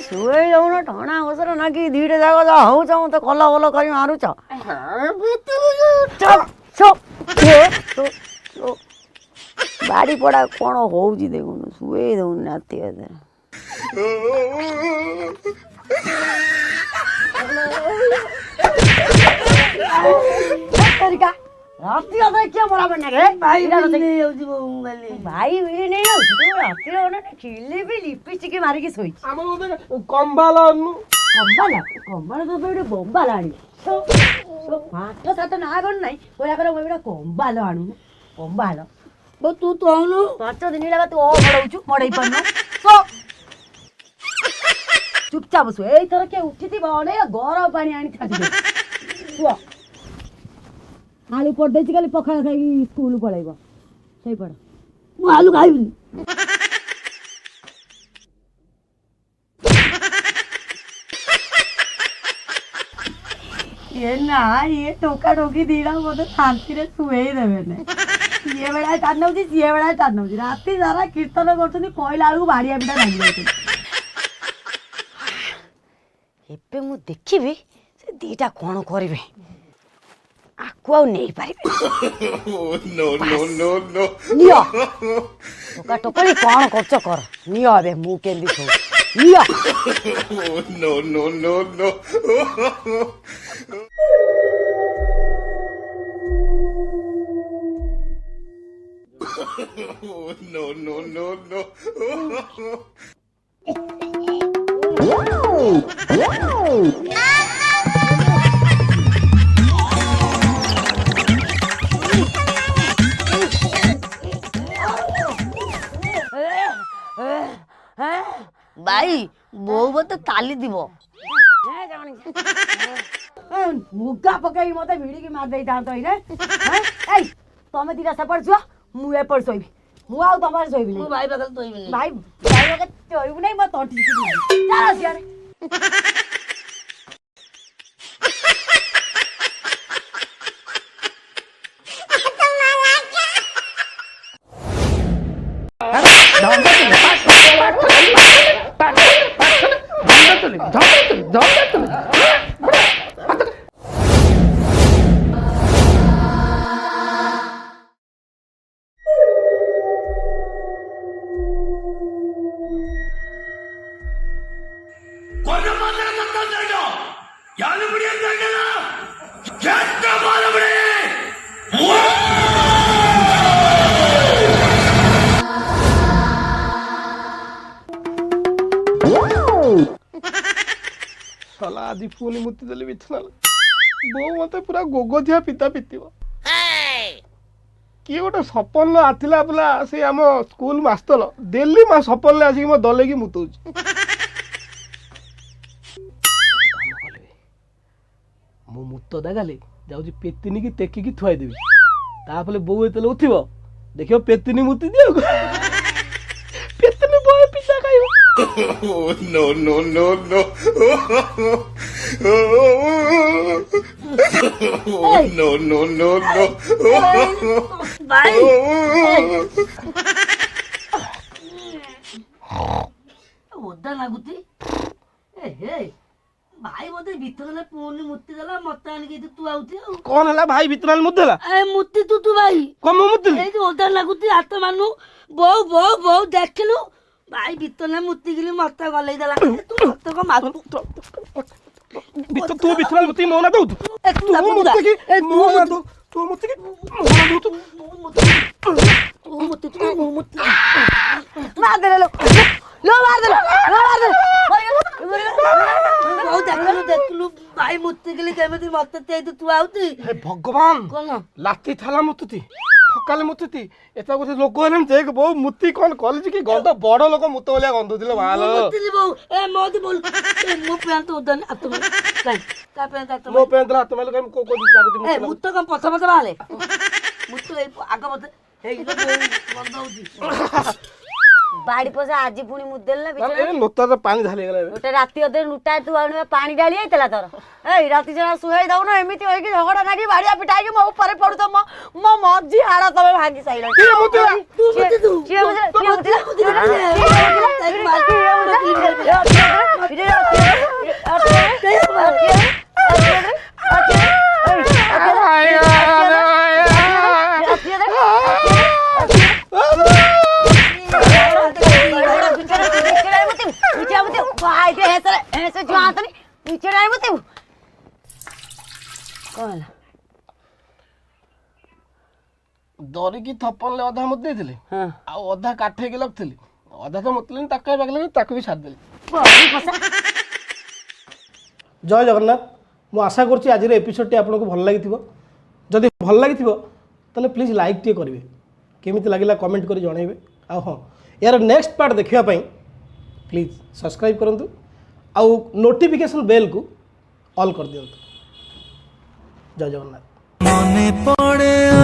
शुए जाऊन ठणा ओसर ना कि दीटे जाग जा हौ जाऊं तो कल कल करी मारुच बाड़ी पड़ा कौन होउची देखुन शुए दउन नाती अदे तरीका राती अदे क्या बड़ा बनने रे भाई नहीं होउची मोबाइल भाई वीडियो नहीं होउची तो राती रे ओने खिले भी लिपस्टिक मारी के सोई हम ओदे कंबाला तो बेडे बम्बाला आनी सो पाठ सात ना गन नाही कोया करे बेडे कंबाला आनु कंबाला बो तू तो आउनु 5 दिन लगा तू ओ बडौछु मडई पन्नु सो चुपचाप बसु एई थर के उठिति बने गरम पानी आनी छाटी दे सो आलू पड़ देछि खाली पखाळ खाई स्कूल पळाइबो सही पड़ मु आलू खाइबिनी ये ना ये टोका टोकी दीड़ा बोलते शांति रे सुए देवे ने ये बेड़ा टानौची ये बेड़ा टानौची राती सारा कीर्तन करछनी कोइला आलू बाड़िया बिटा लागि जाय एपे मु देखिबी से दीटा कोन करिवे आकु आ नहीं पारिबे नो नो नो नो नियो टोका टोकली कोन करछ कर नियो आबे मु केंदी छौ नियो no no no no no no no no भाई बो तो ताली दिबो मुगा पकई मते भिड़ी की मार देता तो इने ए तमे दिरा सपड़ छुआ मु ए पर सोइबी मु आउ तमार सोइबी मु भाई बगल सोइबी भाई बगल सोइबी नहीं म तोटी चला सियारे आदि पुणी मुति देली बिछना बो मते पूरा गोगोधिया पिता पितिबो कि गोटे सपन आथिला बोला से आम स्कूल मास्टर डेली मा सपन आसी मो दले की मुतुच मो मुत दागाले जाउची पेतिनी की टेकी की थुआई देबी ताफले बो एतले उठिबो देखियो पेतिनी मुति दियो पेतिनी बोय पिता खाइबो no no no no no no no no भाई ओदा लागुती ए हे भाई बोते भीतर पुणी मुत्ती देला मत आनी के तू आउती कौन हला भाई भीतर मुत्ती देला ए मुत्ती तू भाई कम मुत्ती ए ओदा लागुती हाथ मानु बो देखलु भाई भीतर मुत्ती गिली मत गलै देला तू मत को मार तू भीतर मुत्ती मोना दो तू मुत्ती की मोना दो तू मुत्ती की मोना दो तू मार दे लो मार दे देखलु भाई मुत्ती के लिए केमिति मत ते तू आउती हे भगवान कोन लाठी थाला मुतुती ठकाले मुतुती एता गोटे लोक हेलन देख बहु मुती कोन कॉलेज की गंध बड़ लोक मुत बोलिया गंध दिले भाल मुत्ती बहु ए मोदी बोल मो पैंट उदन आतम का पैंट आतम मो पेंट ला तुम लोग को को ए मुत्त कम पछ पछ बाले मुत्त आग मत हे इलो गंध होती बाड़ी पसा आज पुणी मुदेल ना ए नोता तो पानी ढाली गेला गोटे राती अधे नुटा तू आने पानी डाली आइतला तोर ए राती जना सुहाई दउ ना एमिति होई कि झगड़ा नागी बाड़िया पिटाई के मो ऊपर पड़ू तो मो मजी हाड़ा तबे भागी साइलो के मुते तू मुते तू के मुते डरी की थप्पन ले अधा मत देथिले हां आ अधा काठे के लगथिले अधा तो मतले ताका बागले ताको भी छाड़ देली जय जगन्नाथ मु आशा करछि आज रे एपिसोड टी आपनको भल लागिथिबो जदि भल लागिथिबो तने प्लीज लाइक टी करिवे केमिति लागिला कमेंट करी जणाइबे आ हां यार नेक्स्ट पार्ट देखिया पई प्लीज सब्सक्राइब करंतु आ नोटिफिकेशन बेल को ऑल कर दियंतु जय जगन्नाथ मने पड़े